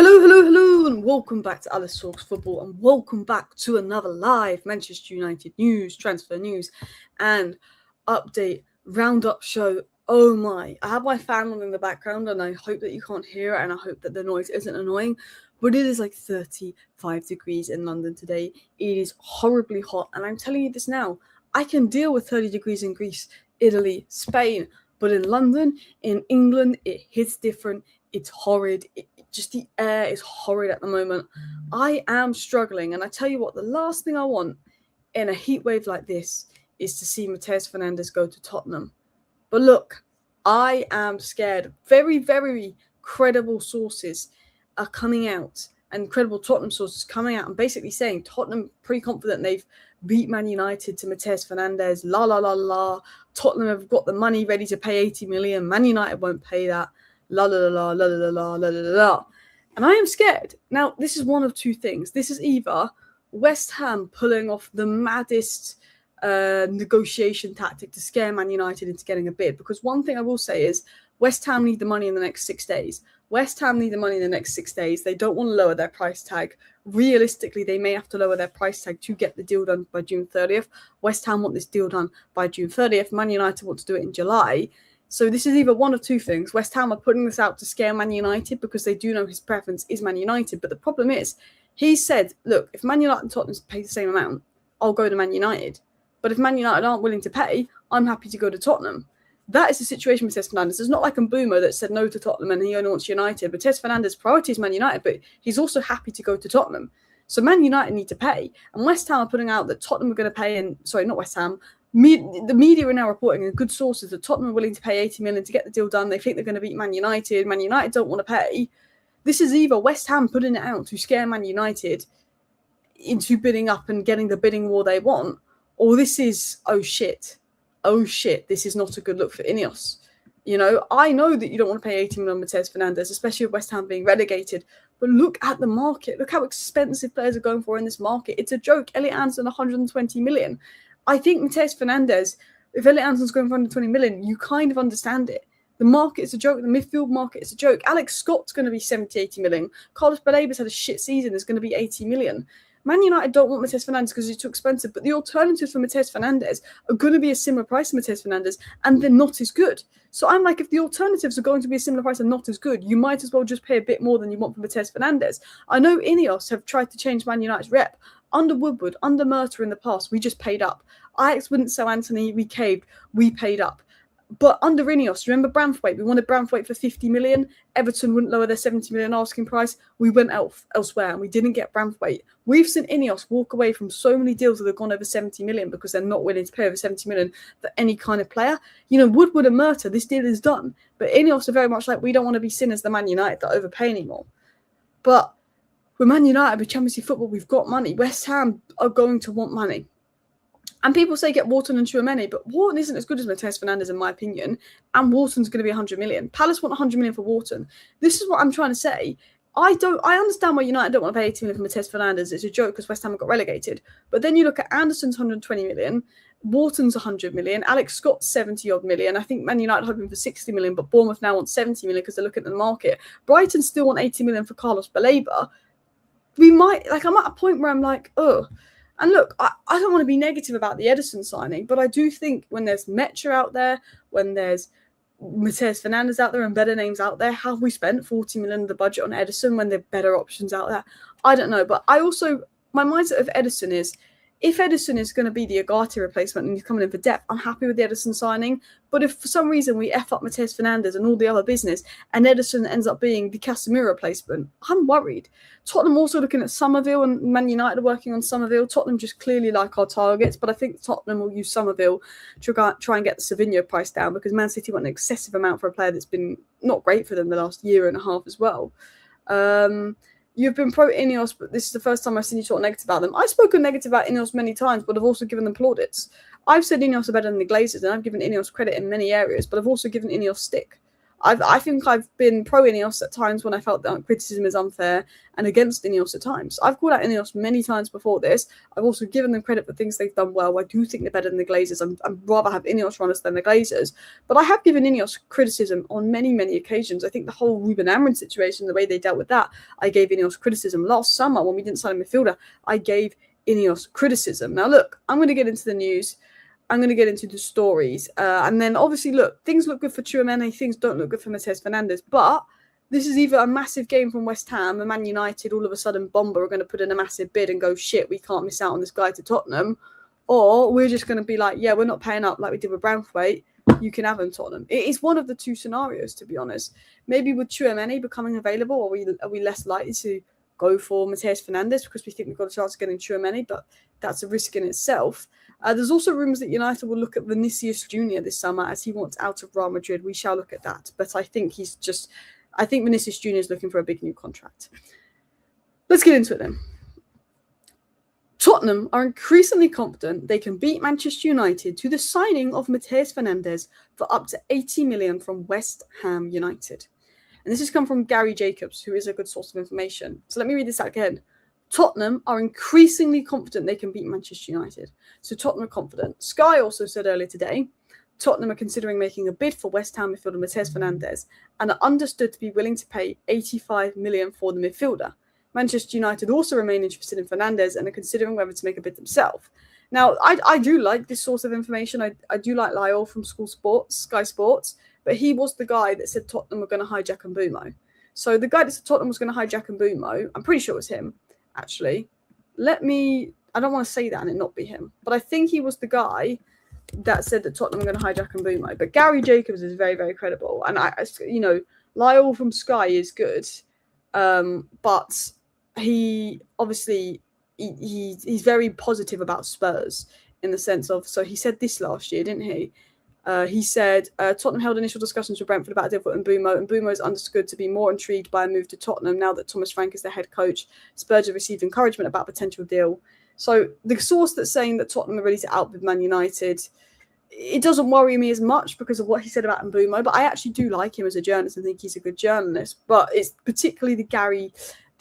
Hello, and welcome back to Alice Talks Football, and welcome back to another live Manchester United news, transfer news, and update roundup show. Oh my, I have my fan on in the background, and I hope that you can't hear it, and I hope that the noise isn't annoying, but it is like 35 degrees in London today. It is horribly hot, and I'm telling you this now, I can deal with 30 degrees in Greece, Italy, Spain, but in London, in England, it hits different. It's horrid. Just the air is horrid at the moment. I am struggling, and I tell you what, the last thing I want in a heat wave like this is to see Mateus Fernandez go to Tottenham. But look, I am scared. Very, very credible sources are coming out, and credible Tottenham sources coming out and basically saying Tottenham pretty confident they've beat Man United to Mateus Fernandez. La la la la. Tottenham have got the money ready to pay 80 million. Man United won't pay that. La la la la la la la la la. And I am scared. Now, this is one of two things. This is either West Ham pulling off the maddest negotiation tactic to scare Man United into getting a bid. Because one thing I will say is West Ham need the money in the next 6 days. West Ham need the money in the next 6 days. They don't want to lower their price tag. Realistically, they may have to lower their price tag to get the deal done by June 30th. West Ham want this deal done by June 30th. Man United want to do it in July. So this is either one of two things. West Ham are putting this out to scare Man United because they do know his preference is Man United. But the problem is, he said, look, if Man United and Tottenham pay the same amount, I'll go to Man United. But if Man United aren't willing to pay, I'm happy to go to Tottenham. That is the situation with Mateus Fernandes. It's not like Mbeumo that said no to Tottenham and he only wants United. Mateus Fernandes' priority is Man United, but he's also happy to go to Tottenham. So Man United need to pay. And West Ham are putting out that Tottenham are going to pay, and sorry, not West Ham, the media are now reporting, and good sources, that Tottenham are willing to pay 80 million to get the deal done. They think they're going to beat Man United. Man United don't want to pay. This is either West Ham putting it out to scare Man United into bidding up and getting the bidding war they want, or this is, oh shit, this is not a good look for Inos. You know, I know that you don't want to pay 80 million on Mateus Fernandes, especially with West Ham being relegated, but look at the market. Look how expensive players are going for in this market. It's a joke. Elliot Anderson, 120 million. I think Mateus Fernandes, if Elliot Anderson's going for 120 million, you kind of understand it. The market is a joke. The midfield market is a joke. Alex Scott's going to be 70, 80 million. Carlos Balaba's had a shit season. Is going to be 80 million. Man United don't want Mateus Fernandes because he's too expensive, but the alternatives for Mateus Fernandes are going to be a similar price to Mateus Fernandes, and they're not as good. So I'm like, if the alternatives are going to be a similar price and not as good, you might as well just pay a bit more than you want for Mateus Fernandes. I know Inos have tried to change Man United's rep. Under Woodward, under Murta in the past, we just paid up. Ajax wouldn't sell Anthony, we caved, we paid up. But under Ineos, remember Branthwaite? We wanted Branthwaite for 50 million. Everton wouldn't lower their 70 million asking price. We went elsewhere and we didn't get Branthwaite. We've seen Ineos walk away from so many deals that have gone over 70 million because they're not willing to pay over 70 million for any kind of player. You know, Woodward and Murta, this deal is done. But Ineos are very much like, we don't want to be seen as the Man United that overpay anymore. But with Man United, with Champions League football, we've got money. West Ham are going to want money. And people say get Wharton and Tchouaméni, but Wharton isn't as good as Mateus Fernandes in my opinion, and Wharton's going to be 100 million. Palace want 100 million for Wharton. This is what I'm trying to say. I understand why United don't want to pay 80 million for Mateus Fernandes. It's a joke because West Ham got relegated. But then you look at Anderson's 120 million, Wharton's 100 million, Alex Scott's 70 odd million. I think Man United hoping for 60 million, but Bournemouth now want 70 million because they're looking at the market. Brighton still want 80 million for Carlos Baleba. I'm at a point where I'm like, oh. And look, I don't want to be negative about the Ederson signing, but I do think when there's Metcha out there, when there's Mateus Fernandes out there and better names out there, have we spent 40 million of the budget on Ederson when there are better options out there? I don't know. But my mindset of Ederson is, if Ederson is going to be the Agati replacement and he's coming in for depth, I'm happy with the Ederson signing. But if for some reason we F up Mateus Fernandes and all the other business and Ederson ends up being the Casemiro replacement, I'm worried. Tottenham also looking at Somerville, and Man United are working on Somerville. Tottenham just clearly like our targets, but I think Tottenham will use Somerville to try and get the Savinho price down because Man City want an excessive amount for a player that's been not great for them the last year and a half as well. You've been pro Ineos, but this is the first time I've seen you talk negative about them. I've spoken negative about Ineos many times, but I've also given them plaudits. I've said Ineos are better than the Glazers, and I've given Ineos credit in many areas, but I've also given Ineos stick. I think I've been pro Ineos at times when I felt that criticism is unfair, and against Ineos at times. I've called out Ineos many times before this. I've also given them credit for things they've done well. I do think they're better than the Glazers. I'd rather have Ineos runners than the Glazers. But I have given Ineos criticism on many, many occasions. I think the whole Ruben Amorim situation, the way they dealt with that, I gave Ineos criticism. Last summer, when we didn't sign a midfielder, I gave Ineos criticism. Now, look, I'm going to get into the news. I'm going to get into the stories. And then, obviously, look, things look good for Tchouaméni. Things don't look good for Mateus Fernandes. But this is either a massive game from West Ham and Man United, all of a sudden, Bomber are going to put in a massive bid and go, shit, we can't miss out on this guy to Tottenham. Or we're just going to be like, yeah, we're not paying up like we did with Braithwaite. You can have him, Tottenham. It is one of the two scenarios, to be honest. Maybe with Tchouaméni becoming available, are we less likely to go for Mateus Fernandes because we think we've got a chance of getting Tchouaméni, but that's a risk in itself. There's also rumours that United will look at Vinicius Jr. this summer as he wants out of Real Madrid. We shall look at that. But I think Vinicius Jr. is looking for a big new contract. Let's get into it then. Tottenham are increasingly confident they can beat Manchester United to the signing of Mateus Fernandes for up to 80 million from West Ham United. And this has come from Gary Jacobs, who is a good source of information. So let me read this out again. Tottenham are increasingly confident they can beat Manchester United. So Tottenham are confident. Sky also said earlier today, Tottenham are considering making a bid for West Ham midfielder Mateus Fernandes and are understood to be willing to pay 85 million for the midfielder. Manchester United also remain interested in Fernandes and are considering whether to make a bid themselves. Now, I do like this source of information. I do like Lyle from Sky Sports, but he was the guy that said Tottenham were going to hijack Mbumo. So the guy that said Tottenham was going to hijack Mbumo, I'm pretty sure it was him, actually. I don't want to say that and it not be him, but I think he was the guy that said that Tottenham were going to hijack Mbumo. But Gary Jacobs is very, very credible. And Lyle from Sky is good. But he obviously he's very positive about Spurs in the sense of, so he said this last year, didn't he? He said Tottenham held initial discussions with Brentford about a deal for Mbumo, and Mbumo is understood to be more intrigued by a move to Tottenham now that Thomas Frank is the head coach. Spurs have received encouragement about a potential deal. So the source that's saying that Tottenham are ready to outbid Man United, it doesn't worry me as much because of what he said about Mbumo, but I actually do like him as a journalist and think he's a good journalist. But it's particularly the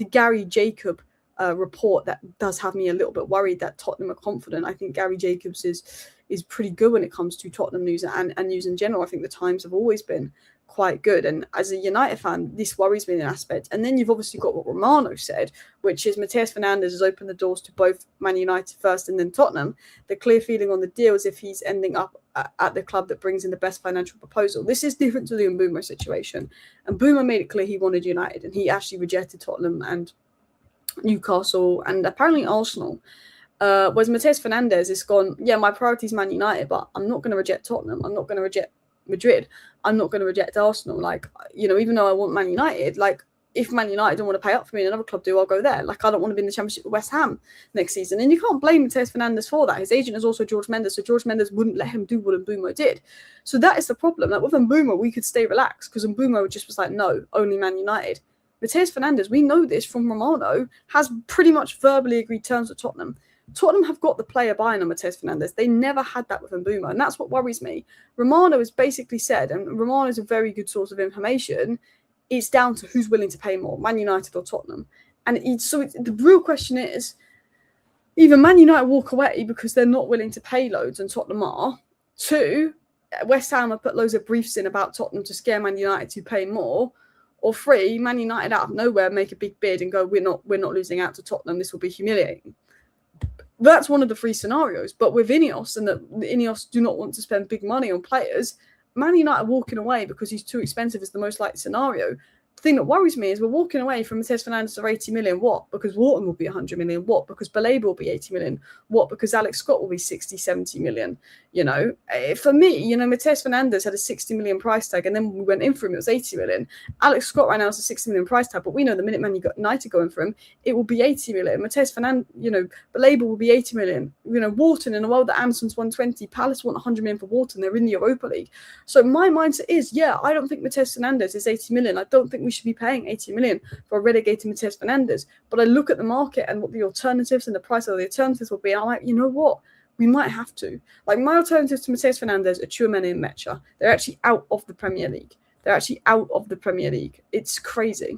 Gary Jacob report that does have me a little bit worried that Tottenham are confident. I think Gary Jacobs is pretty good when it comes to Tottenham news and news in general. I think the Times have always been quite good. And as a United fan, this worries me in an aspect. And then you've obviously got what Romano said, which is Mateus Fernandes has opened the doors to both Man United first and then Tottenham. The clear feeling on the deal is if he's ending up at the club that brings in the best financial proposal. This is different to the Mbumo situation. And Mbumo made it clear he wanted United, and he actually rejected Tottenham and Newcastle and apparently Arsenal. Whereas Mateus Fernandes has gone, yeah, my priority is Man United, but I'm not going to reject Tottenham. I'm not going to reject Madrid. I'm not going to reject Arsenal. Like, even though I want Man United, like, if Man United don't want to pay up for me and another club do, I'll go there. Like, I don't want to be in the Championship with West Ham next season. And you can't blame Mateus Fernandes for that. His agent is also George Mendes, so George Mendes wouldn't let him do what Mbumo did. So that is the problem. Like, with Mbumo, we could stay relaxed because Mbumo just was like, no, only Man United. Mateus Fernandes, we know this from Romano, has pretty much verbally agreed terms with Tottenham. Tottenham have got the player buying on Mateus Fernandes. They never had that with Mbumo, and that's what worries me. Romano has basically said, and Romano is a very good source of information, it's down to who's willing to pay more, Man United or Tottenham. And the real question is, either Man United walk away because they're not willing to pay loads and Tottenham are. 2, West Ham have put loads of briefs in about Tottenham to scare Man United to pay more. Or 3, Man United out of nowhere make a big bid and go, we're not losing out to Tottenham. This will be humiliating. That's one of the 3 scenarios. But with Ineos, and that Ineos do not want to spend big money on players, Man United walking away because he's too expensive is the most likely scenario. The thing that worries me is we're walking away from Mateus Fernandes for 80 million. What? Because Wharton will be 100 million. What? Because Baleba will be 80 million. What? Because Alex Scott will be 60, 70 million. For me, Mateus Fernandes had a 60 million price tag, and then we went in for him, it was 80 million. Alex Scott right now has a 60 million price tag, but we know the minute Man United going for him, it will be 80 million. Mateus Fernandes, Baleba will be 80 million. Wharton, in a world that Anderson's 120, Palace want 100 million for Wharton. They're in the Europa League. So my mindset is, I don't think Mateus Fernandes is 80 million. I don't think we should be paying 80 million for a relegated Mateus Fernandes. But I look at the market and what the alternatives and the price of the alternatives will be, and I'm like, you know what? We might have to. Like, my alternatives to Mateus Fernandes are Tchouaméni and Mecha. They're actually out of the Premier League. They're actually out of the Premier League. It's crazy.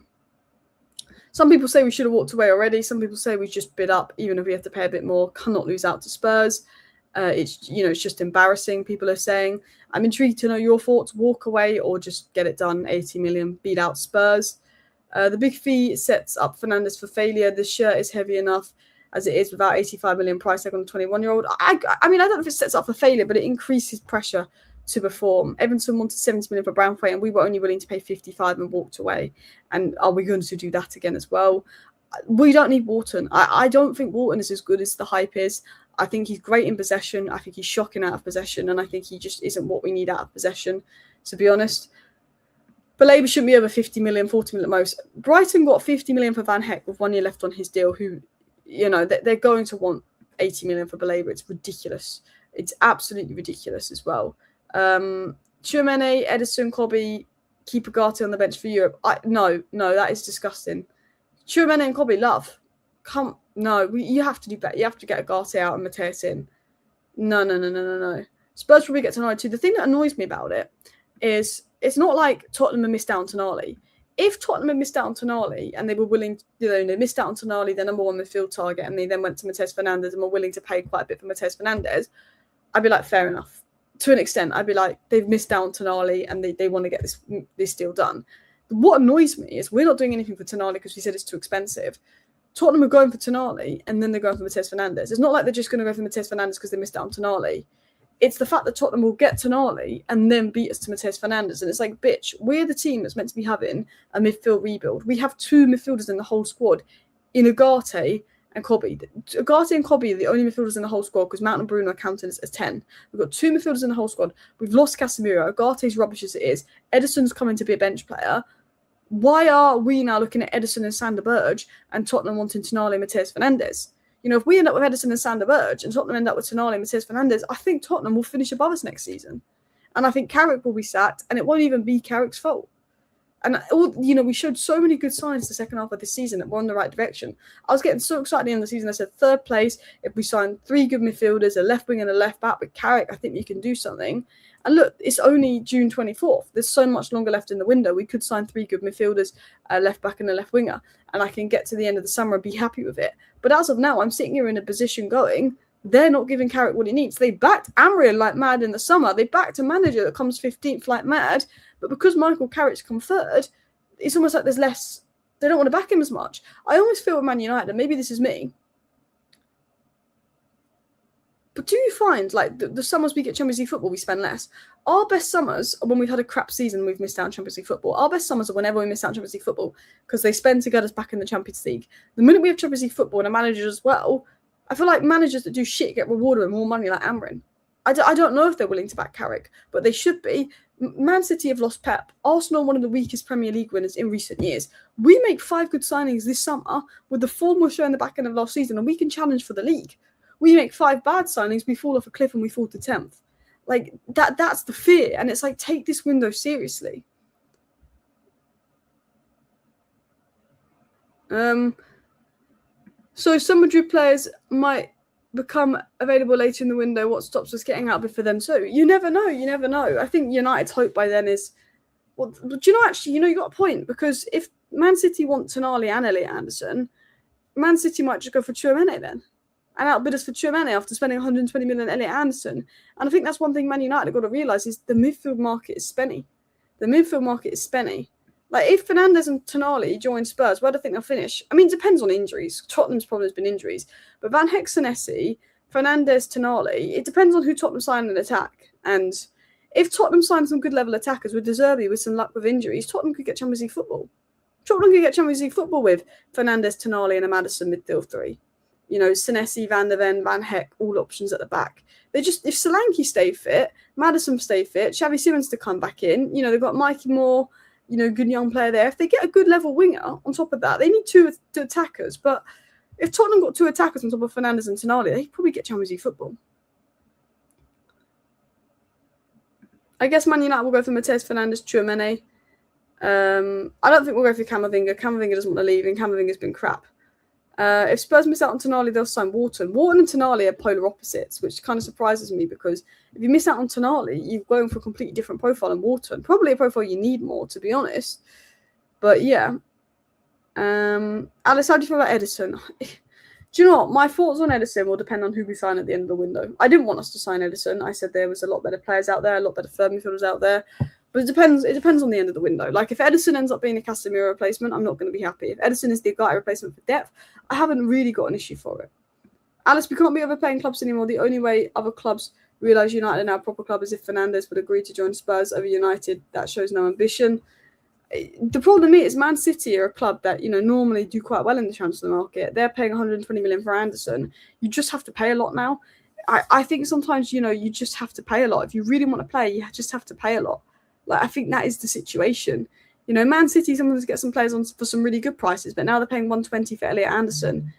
Some people say we should have walked away already. Some people say we just bid up, even if we have to pay a bit more. Cannot lose out to Spurs. It's just embarrassing. People are saying. I'm intrigued to know your thoughts. Walk away or just get it done. 80 million, beat out Spurs. The big fee sets up Fernandez for failure. The shirt is heavy enough as it is without 85 million price tag on a 21-year-old. I mean, I don't know if it sets up for failure, but it increases pressure to perform. Everton wanted 70 million for Brownthwaite, and we were only willing to pay 55 and walked away. And are we going to do that again as well? We don't need Wharton. I don't think Wharton is as good as the hype is. I think he's great in possession. I think he's shocking out of possession, and I think he just isn't what we need out of possession, to be honest. But Labour shouldn't be over 50 million, 40 million at most. Brighton got 50 million for Van Heck with 1 year left on his deal, who, they're going to want 80 million for Belabor. It's ridiculous. It's absolutely ridiculous as well. Tchouameni, Edison, Kobe, keep Ugarte on the bench for Europe. No, that is disgusting. Tchouameni and Kobe, love. You have to do better. You have to get Ugarte out and Mateus in. No. Spurs probably get Tonali too. The thing that annoys me about it is it's not like Tottenham had missed out on Tonali. If Tottenham had missed out on Tonali and they were willing, they missed out on Tonali, their number one midfield target, and they then went to Mateus Fernandez and were willing to pay quite a bit for Mateus Fernandez, I'd be like, fair enough. To an extent, I'd be like, they've missed out on Tonali and they want to get this deal done. What annoys me is we're not doing anything for Tonali because we said it's too expensive. Tottenham are going for Tonali and then they're going for Mateus Fernandez. It's not like they're just going to go for Mateus Fernandez because they missed out on Tonali. It's the fact that Tottenham will get Tonali and then beat us to Mateus Fernandez. And it's like, bitch, we're the team that's meant to be having a midfield rebuild. We have two midfielders in the whole squad, in Ugarte and Kobe. Ugarte and Kobe are the only midfielders in the whole squad because Mount and Bruno are counted as 10. We've got two midfielders in the whole squad. We've lost Casemiro. Ugarte's rubbish as it is. Edison's coming to be a bench player. Why are we now looking at Edison and Sander Berge and Tottenham wanting Tonali and Mateus Fernandez? If we end up with Edison and Sander Berge and Tottenham end up with Tonali and Mateus Fernandez, I think Tottenham will finish above us next season. And I think Carrick will be sacked, and it won't even be Carrick's fault. And, we showed so many good signs the second half of this season that we're on the right direction. I was getting so excited at the end of the season. I said, third place, if we sign 3 good midfielders, a left wing and a left back with Carrick, I think we can do something. And look, it's only June 24th. There's so much longer left in the window. We could sign 3 good midfielders, a left back and a left winger, and I can get to the end of the summer and be happy with it. But as of now, I'm sitting here in a position going, they're not giving Carrick what he needs. They backed Amrian like mad in the summer. They backed a manager that comes 15th like mad. But because Michael Carrick's come third, it's almost like there's less. They don't want to back him as much. I almost feel with Man United, and maybe this is me, but do you find, like, the summers we get Champions League football, we spend less? Our best summers are when we've had a crap season, we've missed out on Champions League football. Our best summers are whenever we miss out on Champions League football because they spend to get us back in the Champions League. The minute we have Champions League football and a manager as well, I feel like managers that do shit get rewarded with more money, like Amrin. I don't know if they're willing to back Carrick, but they should be. Man City have lost Pep. Arsenal, one of the weakest Premier League winners in recent years. We make 5 good signings this summer with the form we're showing the back end of last season, and we can challenge for the league. We make 5 bad signings, we fall off a cliff and we fall to 10th. Like, that's the fear. And it's like, take this window seriously. So some Madrid players might become available later in the window. What stops us getting out bid for them? So you never know. I think United's hope by then is, well, do you know, actually, you got a point, because if Man City want Tonali and Elliot Anderson, Man City might just go for Tchouameni then and outbid us for Tchouameni after spending 120 million on Elliot Anderson. And I think that's one thing Man United have got to realise is the midfield market is spenny. Like, if Fernandez and Tonali join Spurs, where do I think they'll finish? I mean, it depends on injuries. Tottenham's problem has been injuries. But Van Heck, Senesi, Fernandez, Tonali, it depends on who Tottenham sign in attack. And if Tottenham sign some good level attackers with De Zerbi with some luck with injuries, Tottenham could get Champions League football. Tottenham could get Champions League football with Fernandez, Tonali and a Maddison midfield 3. Senesi, Van der Ven, Van Heck, all options at the back. If Solanke stay fit, Maddison stay fit, Xavi Simons to come back in, they've got Mikey Moore, good young player there. If they get a good level winger on top of that, they need 2 attackers. But if Tottenham got 2 attackers on top of Fernandez and Tonali, they probably get Champions League football. I guess Man United will go for Mateus Fernandez, Tchouameni. I don't think we'll go for Camavinga. Camavinga doesn't want to leave, and Camavinga's been crap. If Spurs miss out on Tonali, they'll sign Wharton. Wharton and Tonali are polar opposites, which kind of surprises me because if you miss out on Tonali, you're going for a completely different profile than Wharton. Probably a profile you need more, to be honest. But yeah. Alice, how do you feel about Edison? Do you know what? My thoughts on Edison will depend on who we sign at the end of the window. I didn't want us to sign Edison. I said there was a lot better players out there, a lot better third midfielders out there. But it depends on the end of the window. Like, if Edison ends up being a Casemiro replacement, I'm not going to be happy. If Edison is the guy replacement for depth, I haven't really got an issue for it. Alice, we can't be overplaying clubs anymore. The only way other clubs realise United are now a proper club is if Fernandez would agree to join Spurs over United. That shows no ambition. The problem is Man City are a club that, normally do quite well in the transfer market. They're paying 120 million for Anderson. You just have to pay a lot now. I think sometimes, you just have to pay a lot. If you really want to play, you just have to pay a lot. Like, I think that is the situation. Man City sometimes get some players on for some really good prices, but now they're paying 120 for Elliot Anderson.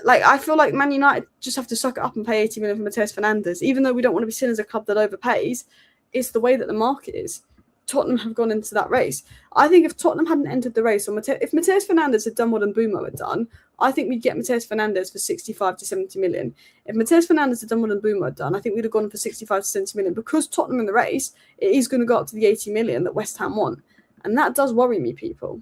Like, I feel like Man United just have to suck it up and pay 80 million for Mateus Fernandez. Even though we don't want to be seen as a club that overpays, it's the way that the market is. Tottenham have gone into that race. I think if Tottenham hadn't entered the race, or if Mateus Fernandez had done what Mbeumo had done, I think we'd get Mateus Fernandez for 65 to 70 million. If Mateus Fernandez had done what Mbeumo had done, I think we'd have gone for 65 to 70 million. Because Tottenham in the race, it is going to go up to the 80 million that West Ham want. And that does worry me, people.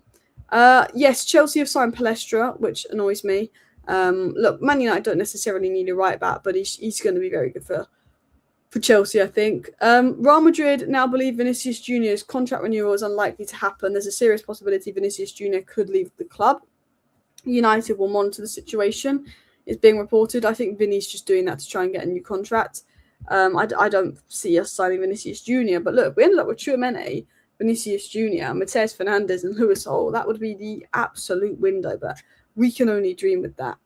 Yes, Chelsea have signed Palestra, which annoys me. Look, Man United don't necessarily need a right back, but he's going to be very good for Chelsea, I think. Real Madrid now believe Vinicius Jr.'s contract renewal is unlikely to happen. There's a serious possibility Vinicius Jr. could leave the club. United will monitor the situation. It's being reported. I think Vinny's just doing that to try and get a new contract. I don't see us signing Vinicius Jr. But look, we ended up with Tchouaméni, Vinicius Jr., Mateus Fernandez and Lewis Hall. That would be the absolute window, but we can only dream with that.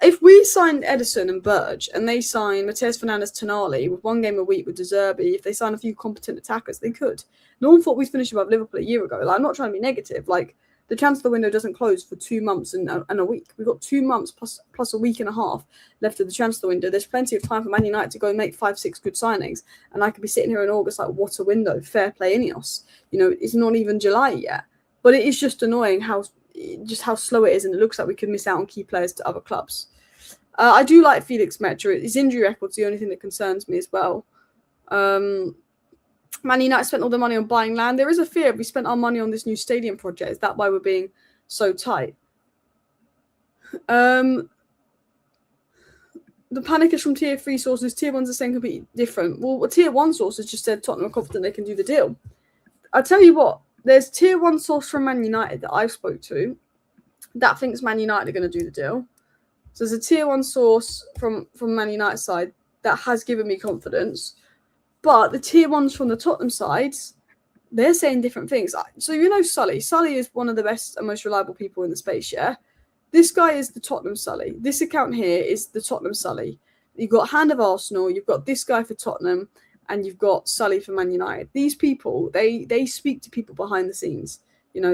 If we signed Edison and Burge and they sign Mateus Fernandez, Tonali with 1 game a week with De Zerbi, if they sign a few competent attackers, they could. No one thought we'd finish above Liverpool a year ago. Like, I'm not trying to be negative. Like, the transfer window doesn't close for 2 months and a week. We've got 2 months plus a week and a half left of the transfer window. There's plenty of time for Man United to go and make 5-6 good signings. And I could be sitting here in August like, what a window. Fair play, Inos. It's not even July yet. But it is just annoying how slow it is, and it looks like we could miss out on key players to other clubs. I do like Felix Metra. His injury record's the only thing that concerns me as well. Man United spent all the money on buying land. There is a fear if we spent our money on this new stadium project. Is that why we're being so tight? The panic is from tier 3 sources. Tier 1s are saying completely different. Well, tier 1 sources just said Tottenham are confident they can do the deal. I'll tell you what. There's tier 1 source from Man United that I've spoke to that thinks Man United are going to do the deal. So there's a tier 1 source from Man United side that has given me confidence. But the tier 1s from the Tottenham sides, they're saying different things. So Sully. Sully is one of the best and most reliable people in the space, yeah? This guy is the Tottenham Sully. This account here is the Tottenham Sully. You've got Hand of Arsenal, you've got this guy for Tottenham, and you've got Sully for Man United. These people, they speak to people behind the scenes.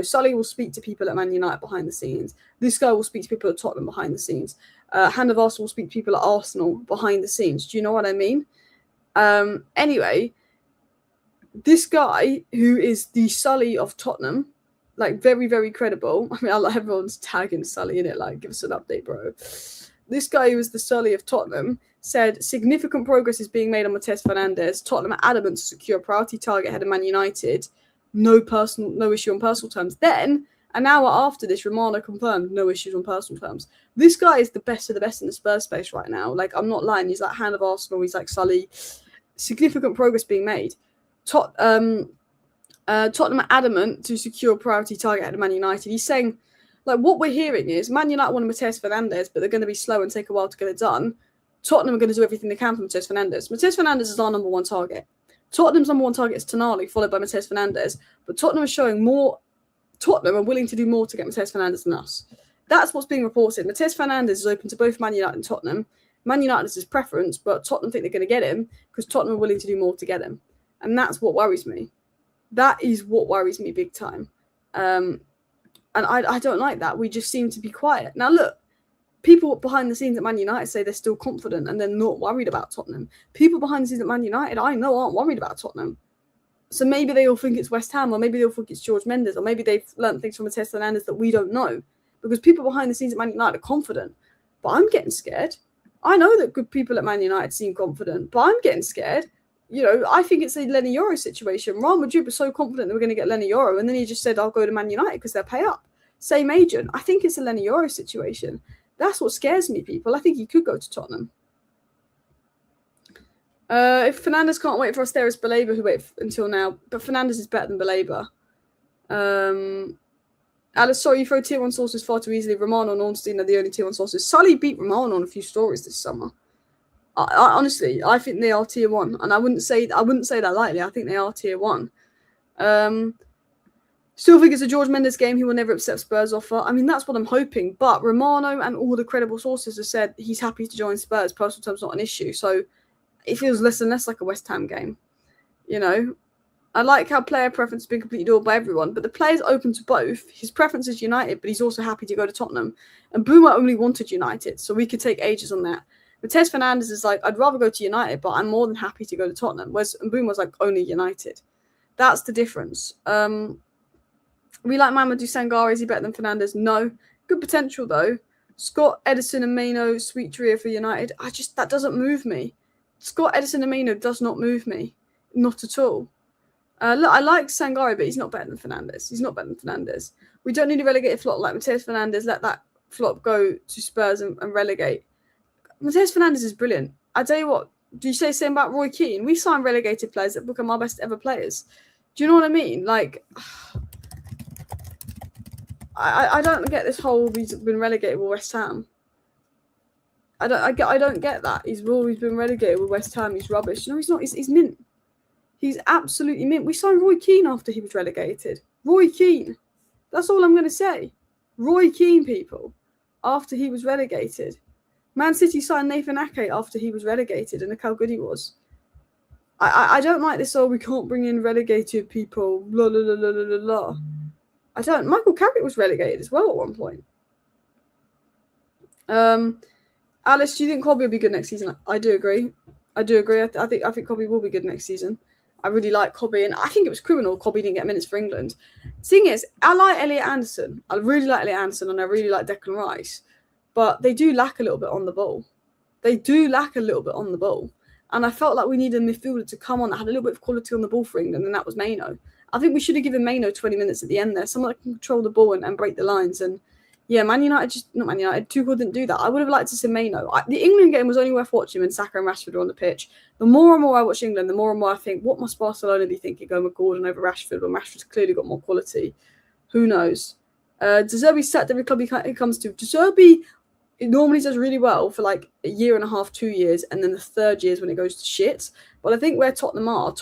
Sully will speak to people at Man United behind the scenes. This guy will speak to people at Tottenham behind the scenes. Hand of Arsenal will speak to people at Arsenal behind the scenes. Do you know what I mean? Anyway, this guy who is the Sully of Tottenham, like very, very credible. I mean, everyone's tagging Sully in it, like, give us an update, bro. This guy who is the Sully of Tottenham said significant progress is being made on Mateus Fernandez. Tottenham are adamant to secure a priority target ahead of Man United. No issue on personal terms. Then, an hour after this, Romano confirmed no issues on personal terms. This guy is the best of the best in the Spurs space right now. Like, I'm not lying. He's like Hand of Arsenal. He's like Sully. Significant progress being made. Tottenham are adamant to secure a priority target ahead of Man United. He's saying, like, what we're hearing is Man United want Mateus Fernandez, but they're going to be slow and take a while to get it done. Tottenham are going to do everything they can for Mateus Fernandez. Mateus Fernandez is our number 1 target. Tottenham's number 1 target is Tonali, followed by Mateus Fernandez. But Tottenham are showing more. Tottenham are willing to do more to get Mateus Fernandez than us. That's what's being reported. Mateus Fernandez is open to both Man United and Tottenham. Man United is his preference, but Tottenham think they're going to get him because Tottenham are willing to do more to get him. And that's what worries me. That is what worries me big time. And I don't like that. We just seem to be quiet. Now, look. People behind the scenes at Man United say they're still confident and they're not worried about Tottenham. People behind the scenes at Man United, I know, aren't worried about Tottenham. So maybe they all think it's West Ham, or maybe they all think it's George Mendes, or maybe they've learnt things from Mateus Fernandez that we don't know. because people behind the scenes at Man United are confident, but I'm getting scared. I know that good people at Man United seem confident, but I'm getting scared. I think it's a Lenny Yoro situation. Real Madrid was so confident they were going to get Lenny Yoro, and then he just said, I'll go to Man United because they'll pay up. Same agent. I think it's a Lenny Yoro situation. That's what scares me, people. I think he could go to Tottenham. If Fernandez can't wait for us, there is Baleba who waited until now, but Fernandez is better than Baleba. Alice, sorry, you throw tier 1 sources far too easily. Romano and Ornstein are the only tier 1 sources. Sully beat Romano on a few stories this summer. I honestly, I think they are tier 1, and I wouldn't say that lightly. I think they are tier 1. Still think it's a George Mendes game. He will never accept Spurs offer. I mean, that's what I'm hoping. But Romano and all the credible sources have said he's happy to join Spurs. Personal terms not an issue. So it feels less and less like a West Ham game. I like how player preference has been completely adored by everyone, but the player's open to both. His preference is United, but he's also happy to go to Tottenham. And Boomer only wanted United, so we could take ages on that. Mateus Fernandes is like, I'd rather go to United, but I'm more than happy to go to Tottenham. Whereas Boomer's like, only United. That's the difference. We like Mamadou Sangare. Is he better than Fernandes? No. Good potential, though. Scott, Edison, and Maino, sweet trio for United. That doesn't move me. Scott, Edison, and Maino does not move me. Not at all. Look, I like Sangare, but he's not better than Fernandes. We don't need a relegated flop like Mateus Fernandes. Let that flop go to Spurs and relegate. Mateus Fernandes is brilliant. I tell you what, do you say the same about Roy Keane? We sign relegated players that become our best ever players. Do you know what I mean? Like, I don't get this whole he's been relegated with West Ham. I don't get that. He's always been relegated with West Ham. He's rubbish. No, he's not. He's mint. He's absolutely mint. We signed Roy Keane after he was relegated. Roy Keane. That's all I'm going to say. Roy Keane, people, after he was relegated. Man City signed Nathan Ake after he was relegated, and look how good he was. I don't like this, we can't bring in relegated people, blah, blah, blah, blah, blah, blah. I don't. Michael Carrick was relegated as well at one point. Alice, do you think Kobe will be good next season? I do agree. I think Kobe will be good next season. I really like Kobe, and I think it was criminal Kobe didn't get minutes for England. The thing is, I like Elliot Anderson. I really like Elliot Anderson, and I really like Declan Rice. But they do lack a little bit on the ball. And I felt like we needed a midfielder to come on that had a little bit of quality on the ball for England, and that was Maino. I think we should have given Maino 20 minutes at the end there. Someone that can control the ball and break the lines. And yeah, Tuchel didn't do that. I would have liked to see Maino. The England game was only worth watching when Saka and Rashford were on the pitch. The more and more I watch England, the more and more I think, what must Barcelona be thinking going with Gordon over Rashford when Rashford's clearly got more quality? Who knows? De Zerbi sacked every club he comes to. De Zerbi, it normally does really well for like a year and a half, 2 years, and then the third year is when it goes to shit. But I think where Tottenham are,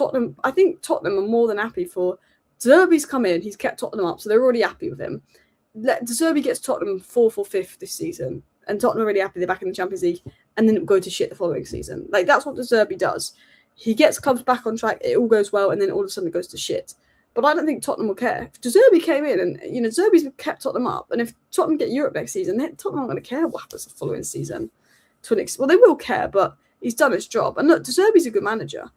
I think Tottenham are more than happy for De Zerbi's come in, he's kept Tottenham up, so they're already happy with him. De Zerbi gets Tottenham 4th or 5th this season, and Tottenham are really happy they're back in the Champions League, and then it will go to shit the following season. Like, that's what De Zerbi does. He gets clubs back on track, it all goes well, and then all of a sudden it goes to shit. But I don't think Tottenham will care. If De Zerbi came in and, De Zerbi's kept Tottenham up, and if Tottenham get Europe next season, then Tottenham aren't going to care what happens the following season. Well, they will care, but he's done his job. And look, De Zerbi's a good manager.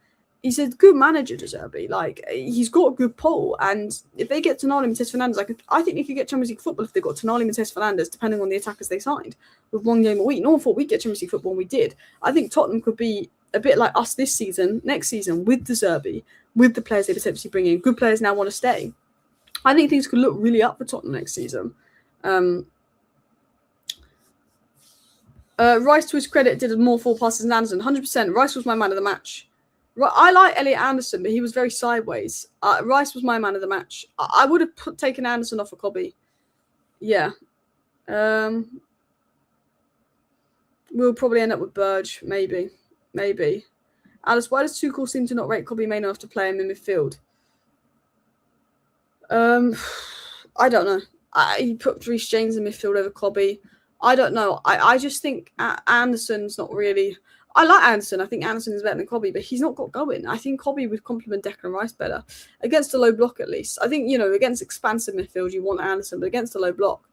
He's a good manager, De Zerbi. Like, he's got a good pull, and if they get Tonali and Mateus Fernandes, I think they could get Champions League football if they got Tonali and Mateus Fernandes, depending on the attackers they signed, with 1 game a week. No one thought we'd get Champions League football, and we did. I think Tottenham could be a bit like us this season, next season, with De Zerbi, with the players they potentially bring in. Good players now want to stay. I think things could look really up for Tottenham next season. Rice, to his credit, did more full passes than Anderson. 100%. Rice was my man of the match. I like Elliot Anderson, but he was very sideways. Rice was my man of the match. I would have taken Anderson off for Kobe. Yeah. We'll probably end up with Burge. Maybe. Alice, why does Tuchel seem to not rate Kobe Maino after playing him in midfield? I don't know. He put Reece James in midfield over Kobe. I don't know. I just think Anderson's not really... I like Anderson. I think Anderson is better than Kobe, but he's not got going. I think Kobe would complement Declan Rice better. Against a low block, at least. I think, against expansive midfield, you want Anderson, but against a low block,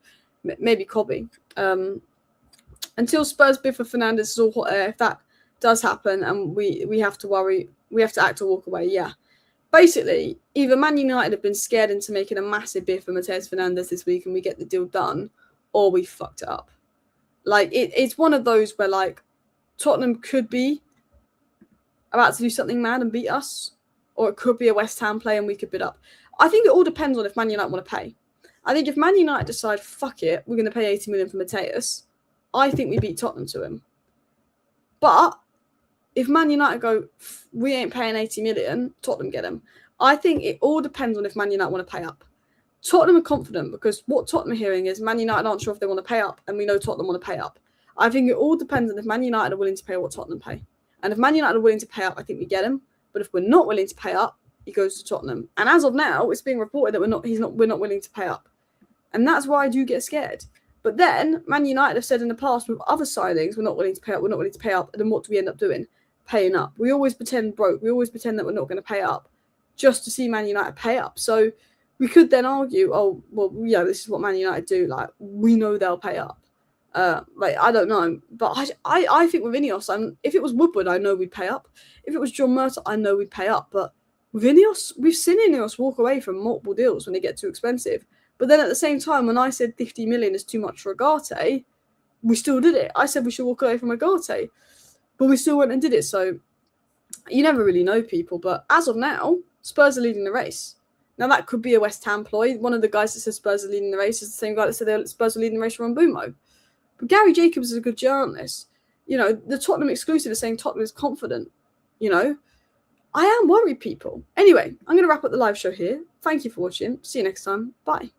maybe Kobe. Until Spurs bid for Fernandez is all hot air. If that does happen and we have to worry, we have to act or walk away, yeah. Basically, either Man United have been scared into making a massive bid for Mateus Fernandes this week and we get the deal done, or we fucked it up. Like, it's one of those where, like, Tottenham could be about to do something mad and beat us, or it could be a West Ham play and we could bid up. I think it all depends on if Man United want to pay. I think if Man United decide, fuck it, we're going to pay 80 million for Mateus, I think we beat Tottenham to him. But if Man United go, we ain't paying 80 million, Tottenham get him. I think it all depends on if Man United want to pay up. Tottenham are confident because what Tottenham are hearing is Man United aren't sure if they want to pay up, and we know Tottenham want to pay up. I think it all depends on if Man United are willing to pay what Tottenham pay. And if Man United are willing to pay up, I think we get him. But if we're not willing to pay up, he goes to Tottenham. And as of now, it's being reported that we're not willing to pay up. And that's why I do get scared. But then Man United have said in the past with other signings, we're not willing to pay up, And then what do we end up doing? Paying up. We always pretend broke. We always pretend that we're not going to pay up just to see Man United pay up. So we could then argue, oh, well, yeah, this is what Man United do. Like, we know they'll pay up. I don't know. But I think with Inos, if it was Woodward, I know we'd pay up. If it was John Murtaugh, I know we'd pay up. But with Inos, we've seen Inos walk away from multiple deals when they get too expensive. But then at the same time, when I said 50 million is too much for Agate, we still did it. I said we should walk away from Agate. But we still went and did it. So you never really know people. But as of now, Spurs are leading the race. Now, that could be a West Ham ploy. One of the guys that says Spurs are leading the race is the same guy that said Spurs are leading the race from Mbumo. But Gary Jacobs is a good journalist. You know, the Tottenham exclusive is saying Tottenham is confident. You know, I am worried, people. Anyway, I'm going to wrap up the live show here. Thank you for watching. See you next time. Bye.